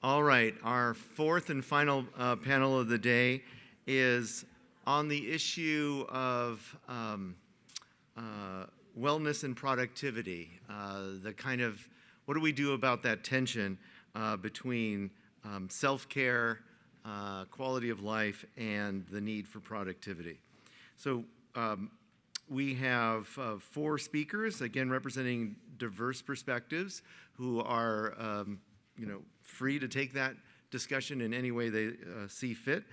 All right, our fourth and final panel of the day is on the issue of wellness and productivity. What do we do about that tension between self-care, quality of life, and the need for productivity? So we have four speakers, again representing diverse perspectives, who are free to take that discussion in any way they see fit.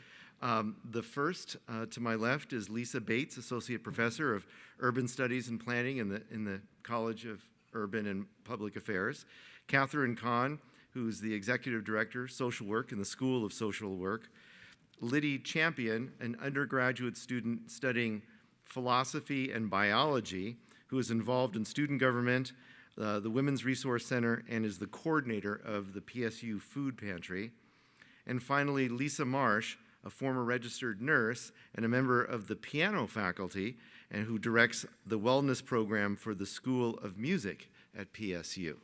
The first to my left is Lisa Bates, Associate Professor of Urban Studies and Planning in the College of Urban and Public Affairs. Catherine Kahn, who's the Executive Director, Social Work in the School of Social Work. Liddy Champion, an undergraduate student studying philosophy and biology, who is involved in student government, the Women's Resource Center, and is the coordinator of the PSU Food Pantry. And finally, Lisa Marsh, a former registered nurse and a member of the piano faculty, and who directs the wellness program for the School of Music at PSU.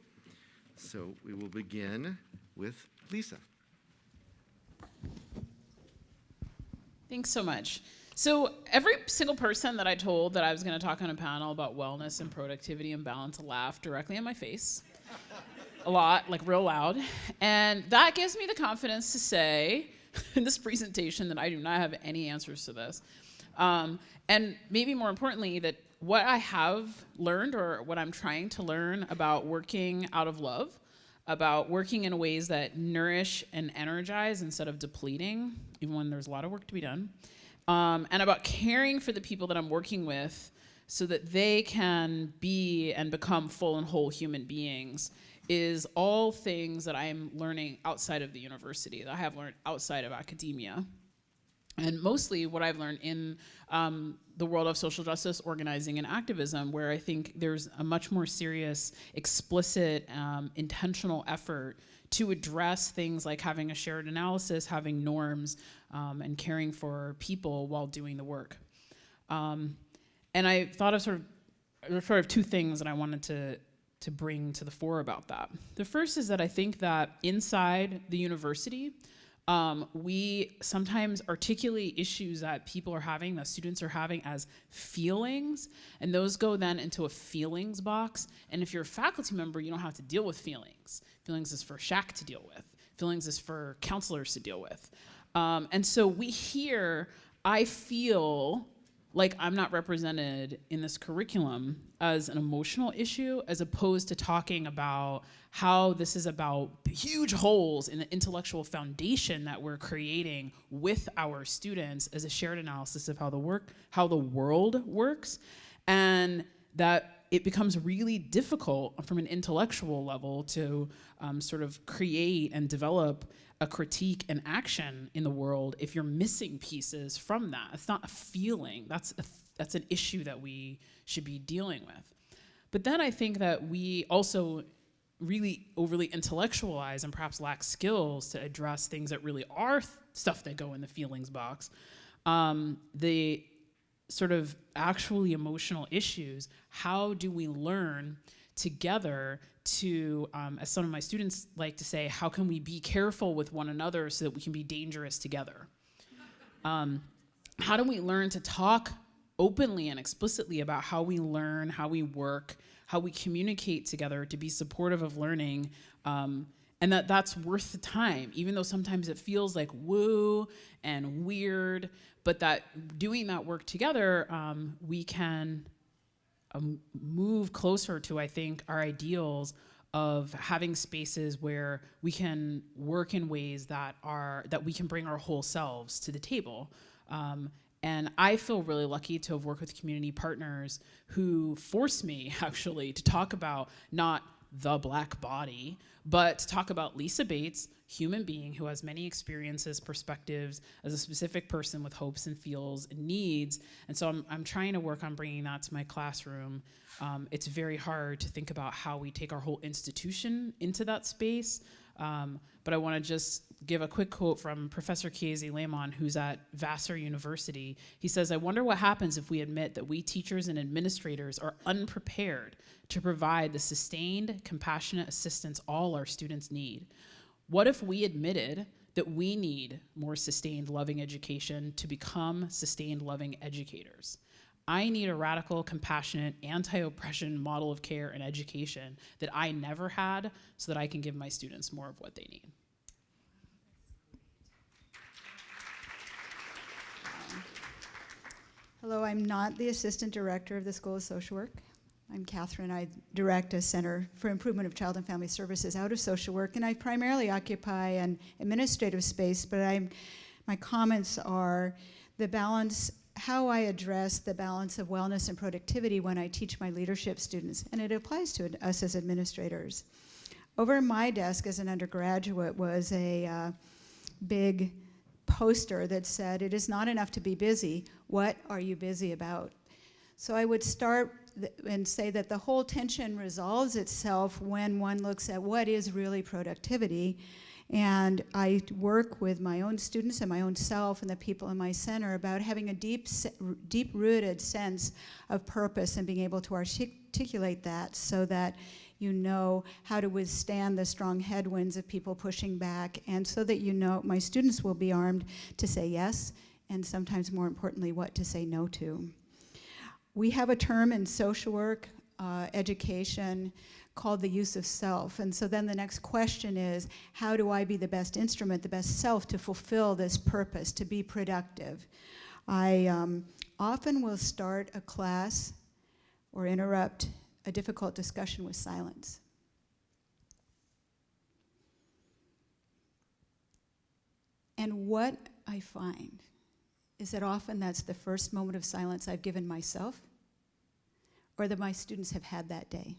So we will begin with Lisa. Thanks so much. So every single person that I told that I was going to talk on a panel about wellness and productivity and balance laughed directly in my face. A lot, like real loud. And that gives me the confidence to say in this presentation that I do not have any answers to this. And maybe more importantly, that what I have learned or what I'm trying to learn about working out of love, about working in ways that nourish and energize instead of depleting, even when there's a lot of work to be done, and about caring for the people that I'm working with so that they can be and become full and whole human beings, is all things that I'm learning outside of the university, that I have learned outside of academia. And mostly what I've learned in the world of social justice organizing and activism, where I think there's a much more serious, explicit, intentional effort to address things like having a shared analysis, having norms, and caring for people while doing the work. And I thought of sort of two things that I wanted to bring to the fore about that. The first is that I think that inside the university, we sometimes articulate issues that people are having, that students are having, as feelings, and those go then into a feelings box. And if you're a faculty member, you don't have to deal with feelings. Feelings is for SHAC to deal with. Feelings is for counselors to deal with. And so we hear, I feel like I'm not represented in this curriculum as an emotional issue, as opposed to talking about how this is about huge holes in the intellectual foundation that we're creating with our students as a shared analysis of how the world works, and that it becomes really difficult from an intellectual level to sort of create and develop a critique and action in the world if you're missing pieces from that. It's not a feeling. That's an issue that we should be dealing with. But then I think that we also really overly intellectualize and perhaps lack skills to address things that really are stuff that go in the feelings box. The sort of actually emotional issues. How do we learn together to, as some of my students like to say, how can we be careful with one another so that we can be dangerous together? How do we learn to talk openly and explicitly about how we learn, how we work, how we communicate together to be supportive of learning, and that's worth the time, even though sometimes it feels like woo and weird, but that doing that work together, we can move closer to, I think, our ideals of having spaces where we can work in ways that we can bring our whole selves to the table. And I feel really lucky to have worked with community partners who force me actually to talk about not the Black body, but to talk about Lisa Bates, human being who has many experiences, perspectives, as a specific person with hopes and feels and needs. And so I'm trying to work on bringing that to my classroom. It's very hard to think about how we take our whole institution into that space. But I want to just give a quick quote from Professor Kiesi Lehmann, who's at Vassar University. He says, "I wonder what happens if we admit that we teachers and administrators are unprepared to provide the sustained, compassionate assistance all our students need. What if we admitted that we need more sustained, loving education to become sustained, loving educators? I need a radical, compassionate, anti-oppression model of care and education that I never had so that I can give my students more of what they need. Hello, I'm not the assistant director of the School of Social Work. I'm Catherine. I direct a Center for Improvement of Child and Family Services out of social work, and I primarily occupy an administrative space, but my comments are the balance, how I address the balance of wellness and productivity when I teach my leadership students, and it applies to us as administrators. Over my desk as an undergraduate was a big poster that said, "It is not enough to be busy. What are you busy about?" So I would start and say that the whole tension resolves itself when one looks at what is really productivity. And I work with my own students and my own self and the people in my center about having a deep-rooted sense of purpose and being able to articulate that so that you know how to withstand the strong headwinds of people pushing back, and so that you know my students will be armed to say yes, and sometimes more importantly, what to say no to. We have a term in social work, education, called the use of self. And so then the next question is, how do I be the best instrument, the best self to fulfill this purpose, to be productive? I often will start a class or interrupt a difficult discussion with silence. And what I find is that often that's the first moment of silence I've given myself or that my students have had that day.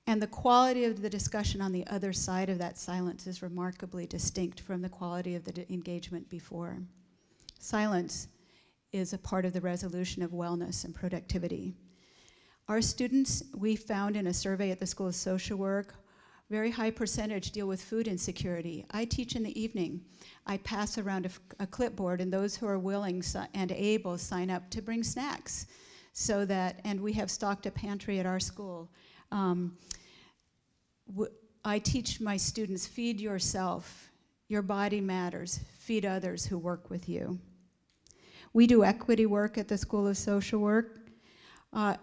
And the quality of the discussion on the other side of that silence is remarkably distinct from the quality of the engagement before. Silence is a part of the resolution of wellness and productivity. Our students, we found in a survey at the School of Social Work, very high percentage deal with food insecurity. I teach in the evening. I pass around a clipboard, and those who are willing and able sign up to bring snacks. So that, and we have stocked a pantry at our school. I teach my students, feed yourself. Your body matters. Feed others who work with you. We do equity work at the School of Social Work.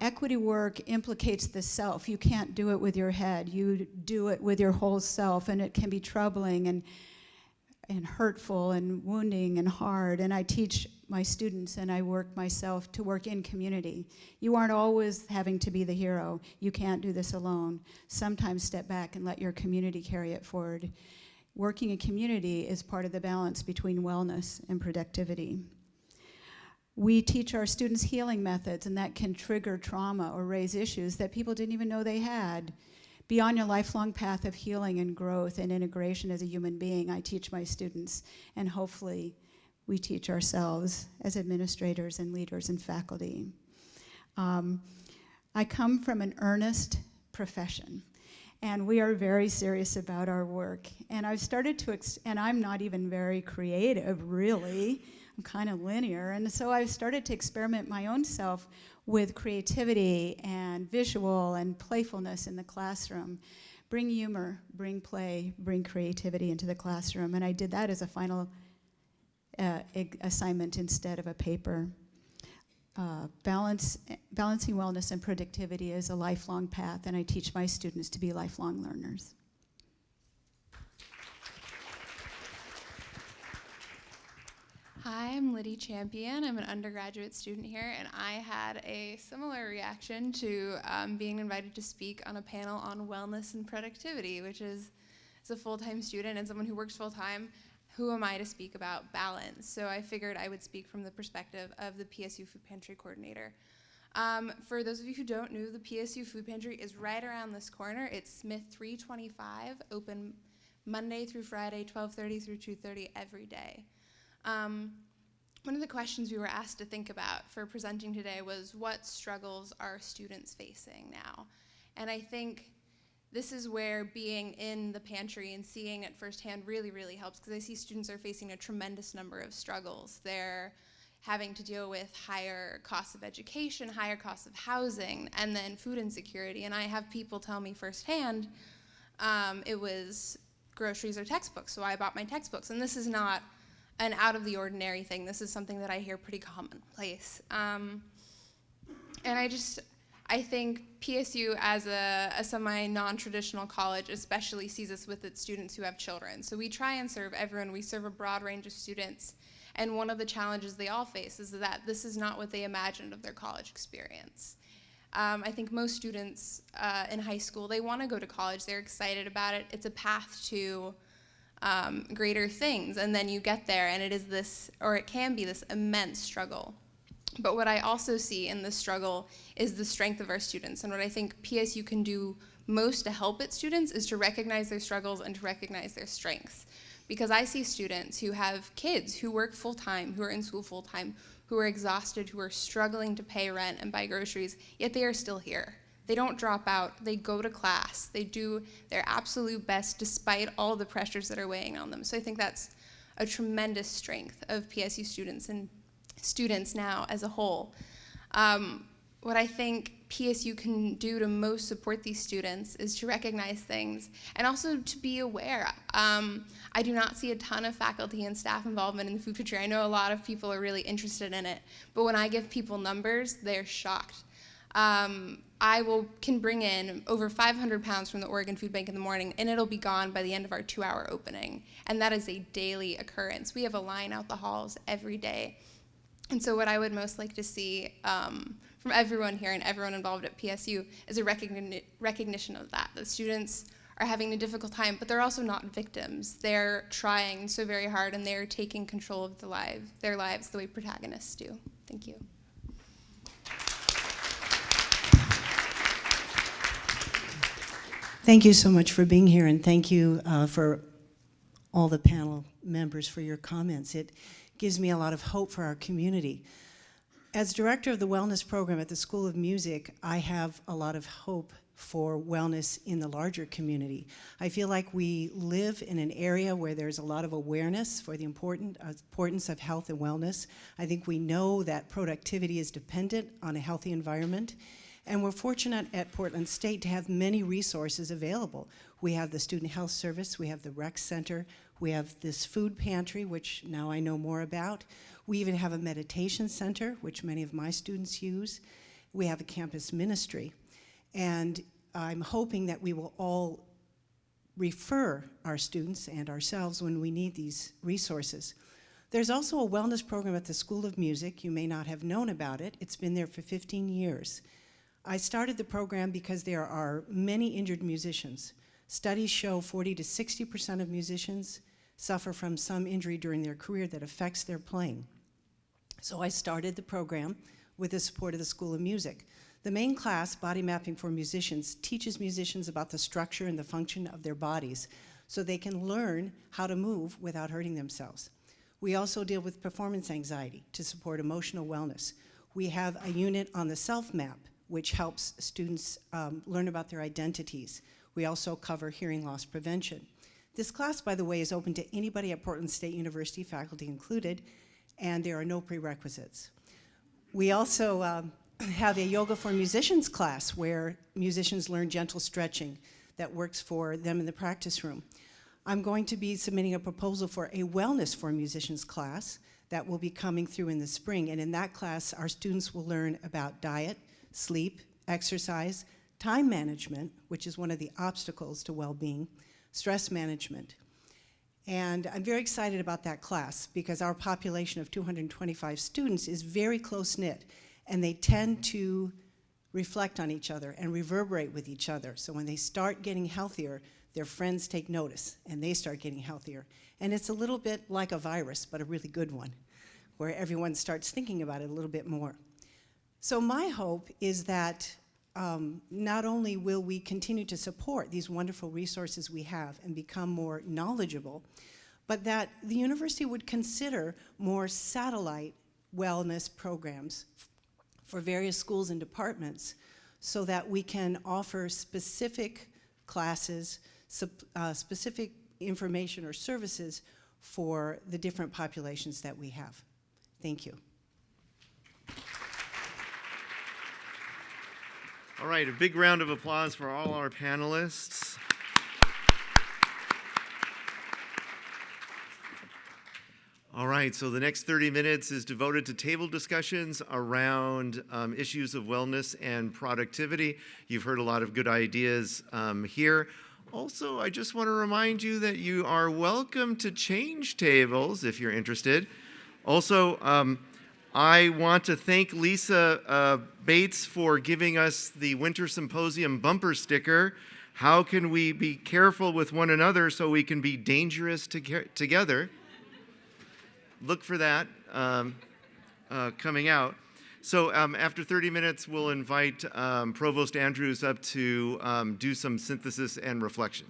Equity work implicates the self. You can't do it with your head. You do it with your whole self, and it can be troubling and hurtful and wounding and hard. And I teach my students and I work myself to work in community. You aren't always having to be the hero. You can't do this alone. Sometimes step back and let your community carry it forward. Working in community is part of the balance between wellness and productivity. We teach our students healing methods, and that can trigger trauma or raise issues that people didn't even know they had. Beyond your lifelong path of healing and growth and integration as a human being, I teach my students, and hopefully we teach ourselves as administrators and leaders and faculty. I come from an earnest profession, and we are very serious about our work. And I've started to, and I'm not even very creative, really. I'm kind of linear, and so I've started to experiment my own self with creativity and visual and playfulness in the classroom. Bring humor, bring play, bring creativity into the classroom, and I did that as a final assignment instead of a paper. Balancing wellness and productivity is a lifelong path, and I teach my students to be lifelong learners. Hi, I'm Liddy Champion. I'm an undergraduate student here, and I had a similar reaction to being invited to speak on a panel on wellness and productivity, which is, as a full-time student and someone who works full-time, who am I to speak about balance? So I figured I would speak from the perspective of the PSU Food Pantry Coordinator. For those of you who don't know, the PSU Food Pantry is right around this corner. It's Smith 325, open Monday through Friday, 12:30 through 2:30 every day. One of the questions we were asked to think about for presenting today was, what struggles are students facing now? And I think this is where being in the pantry and seeing it firsthand really, really helps, because I see students are facing a tremendous number of struggles. They're having to deal with higher costs of education, higher costs of housing, and then food insecurity. And I have people tell me firsthand it was groceries or textbooks, so I bought my textbooks. And this is not an out of the ordinary thing. This is something that I hear pretty commonplace. And I think PSU as a semi non-traditional college especially sees us with its students who have children. So we try and serve everyone. We serve a broad range of students. And one of the challenges they all face is that this is not what they imagined of their college experience. I think most students in high school, they want to go to college. They're excited about it. It's a path to greater things. And then you get there, and it is this, or it can be this immense struggle. But what I also see in this struggle is the strength of our students. And what I think PSU can do most to help its students is to recognize their struggles and to recognize their strengths. Because I see students who have kids who work full-time, who are in school full-time, who are exhausted, who are struggling to pay rent and buy groceries, yet they are still here. They don't drop out. They go to class. They do their absolute best despite all the pressures that are weighing on them. So I think that's a tremendous strength of PSU students and students now as a whole. What I think PSU can do to most support these students is to recognize things and also to be aware. I do not see a ton of faculty and staff involvement in the food pantry. I know a lot of people are really interested in it, but when I give people numbers, they're shocked. I can bring in over 500 pounds from the Oregon Food Bank in the morning, and it'll be gone by the end of our 2-hour opening. And that is a daily occurrence. We have a line out the halls every day. And so what I would most like to see from everyone here and everyone involved at PSU is a recognition of that. The students are having a difficult time, but they're also not victims. They're trying so very hard, and they're taking control of their lives the way protagonists do. Thank you. Thank you so much for being here, and thank you for all the panel members for your comments. It gives me a lot of hope for our community. As director of the wellness program at the School of Music, I have a lot of hope for wellness in the larger community. I feel like we live in an area where there's a lot of awareness for the importance of health and wellness. I think we know that productivity is dependent on a healthy environment. And we're fortunate at Portland State to have many resources available. We have the Student Health Service, we have the Rec Center, we have this food pantry, which now I know more about. We even have a meditation center, which many of my students use. We have a campus ministry. And I'm hoping that we will all refer our students and ourselves when we need these resources. There's also a wellness program at the School of Music. You may not have known about it. It's been there for 15 years. I started the program because there are many injured musicians. Studies show 40 to 60% of musicians suffer from some injury during their career that affects their playing. So I started the program with the support of the School of Music. The main class, Body Mapping for Musicians, teaches musicians about the structure and the function of their bodies so they can learn how to move without hurting themselves. We also deal with performance anxiety to support emotional wellness. We have a unit on the self-map, which helps students learn about their identities. We also cover hearing loss prevention. This class, by the way, is open to anybody at Portland State University, faculty included, and there are no prerequisites. We also have a Yoga for Musicians class where musicians learn gentle stretching that works for them in the practice room. I'm going to be submitting a proposal for a Wellness for Musicians class that will be coming through in the spring, and in that class, our students will learn about diet, sleep, exercise, time management, which is one of the obstacles to well-being, stress management. And I'm very excited about that class because our population of 225 students is very close-knit, and they tend to reflect on each other and reverberate with each other. So when they start getting healthier, their friends take notice, and they start getting healthier. And it's a little bit like a virus, but a really good one, where everyone starts thinking about it a little bit more. So my hope is that not only will we continue to support these wonderful resources we have and become more knowledgeable, but that the university would consider more satellite wellness programs for various schools and departments so that we can offer specific classes, specific information or services for the different populations that we have. Thank you. All right, a big round of applause for all our panelists. All right, so the next 30 minutes is devoted to table discussions around issues of wellness and productivity. You've heard a lot of good ideas here. Also, I just want to remind you that you are welcome to change tables if you're interested. Also, I want to thank Lisa Bates for giving us the Winter Symposium bumper sticker. How can we be careful with one another so we can be dangerous together? Look for that coming out. So after 30 minutes, we'll invite Provost Andrews up to do some synthesis and reflection.